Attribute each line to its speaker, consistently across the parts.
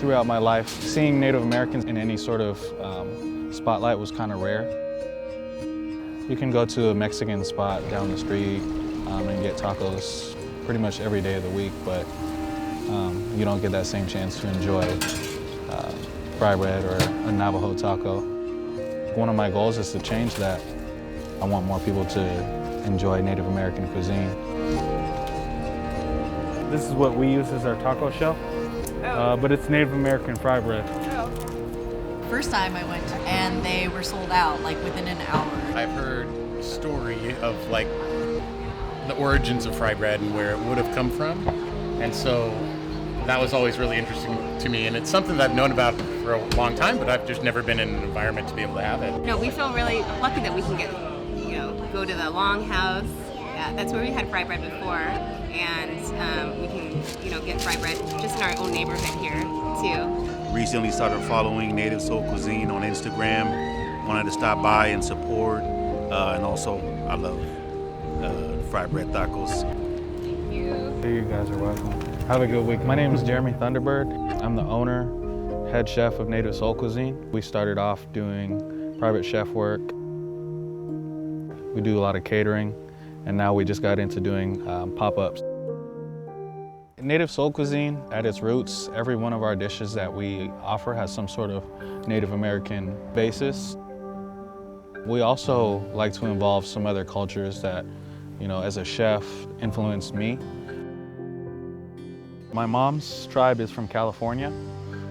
Speaker 1: throughout my life, seeing Native Americans in any sort of spotlight was kind of rare. You can go to a Mexican spot down the street and get tacos pretty much every day of the week, but you don't get that same chance to enjoy fry bread or a Navajo taco. One of my goals is to change that. I want more people to enjoy Native American cuisine.
Speaker 2: This is what we use as our taco shell, but it's Native American fry bread.
Speaker 3: First time I went and they were sold out like within an hour.
Speaker 4: I've heard a story of like the origins of fry bread and where it would have come from, and so that was always really interesting to me, and it's something that I've known about for a long time, but I've just never been in an environment to be able to have it.
Speaker 5: No, we feel really lucky that we can get, go to the Longhouse. That's where we had fry bread before, and we can, get fry bread just in our own neighborhood here too.
Speaker 6: Recently started following Native Soul Cuisine on Instagram. Wanted to stop by and support, and also I love fry bread tacos.
Speaker 1: Hey, you guys are welcome. Have a good week. My name is Jeremy Thunderbird. I'm the owner, head chef of Native Soul Cuisine. We started off doing private chef work. We do a lot of catering, and now we just got into doing pop-ups. Native Soul Cuisine, at its roots, every one of our dishes that we offer has some sort of Native American basis. We also like to involve some other cultures that, as a chef, influenced me. My mom's tribe is from California,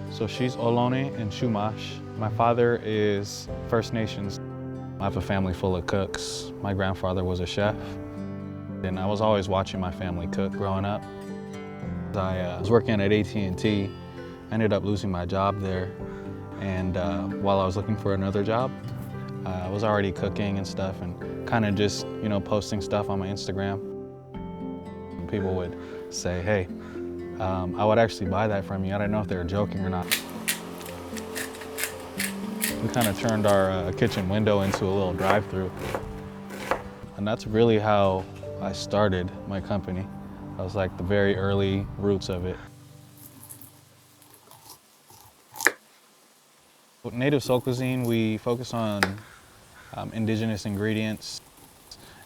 Speaker 1: so she's Ohlone and Chumash. My father is First Nations. I have a family full of cooks. My grandfather was a chef, and I was always watching my family cook growing up. I was working at AT&T, ended up losing my job there, and while I was looking for another job, I was already cooking and stuff and kind of just, posting stuff on my Instagram. And people would say, hey, I would actually buy that from you. I don't know if they were joking or not. We kind of turned our kitchen window into a little drive-through. And that's really how I started my company. That was like the very early roots of it. With Native Soul Cuisine, we focus on indigenous ingredients,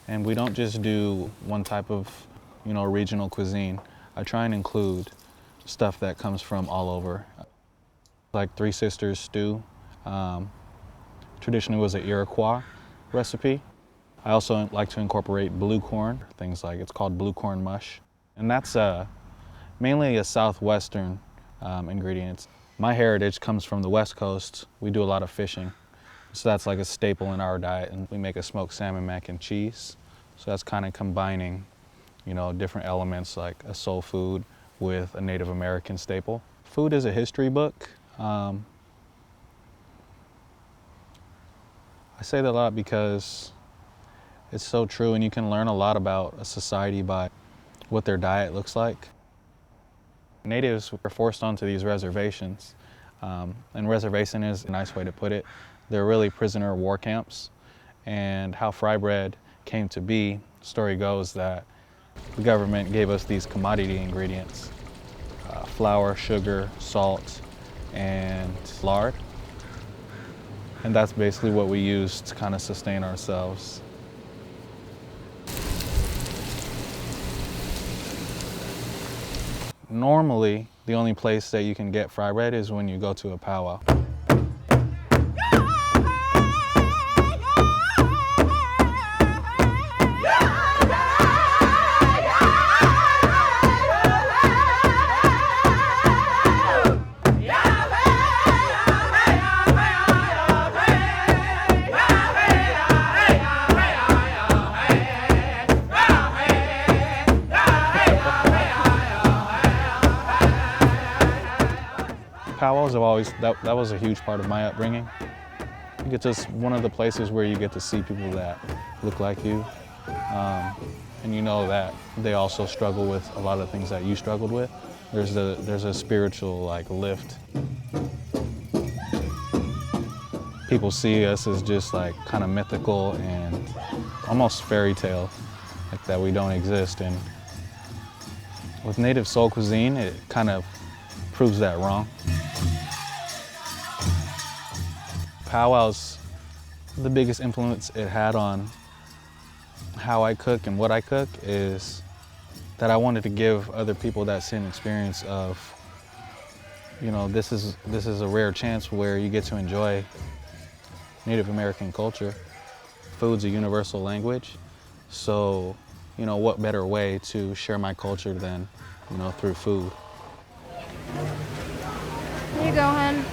Speaker 1: and we don't just do one type of, regional cuisine. I try and include stuff that comes from all over. Like Three Sisters stew, traditionally was an Iroquois recipe. I also like to incorporate blue corn, things like, it's called blue corn mush. And that's mainly a southwestern ingredient. My heritage comes from the West Coast. We do a lot of fishing. So that's like a staple in our diet, and we make a smoked salmon mac and cheese. So that's kind of combining, different elements like a soul food with a Native American staple. Food is a history book. I say that a lot because it's so true, and you can learn a lot about a society by what their diet looks like. Natives were forced onto these reservations, and reservation is a nice way to put it. They're really prisoner of war camps, and how fry bread came to be, the story goes that the government gave us these commodity ingredients, flour, sugar, salt, and lard. And that's basically what we use to kind of sustain ourselves. Normally, the only place that you can get fry bread is when you go to a powwow. Powwows have always, that was a huge part of my upbringing. I think it's just one of the places where you get to see people that look like you. And you know that they also struggle with a lot of things that you struggled with. There's a spiritual lift. People see us as just kind of mythical and almost fairy tale, like that we don't exist. And with Native Soul Cuisine, it kind of proves that wrong. powwows, the biggest influence it had on how I cook and what I cook is that I wanted to give other people that same experience of, you know, this is a rare chance where you get to enjoy Native American culture. Food's a universal language, so, you know, what better way to share my culture than, you know, through food.
Speaker 7: Here you go, hun.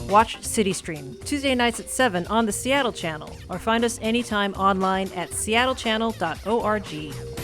Speaker 8: Watch CityStream Tuesday nights at 7 on the Seattle channel, or find us anytime online at seattle.gov.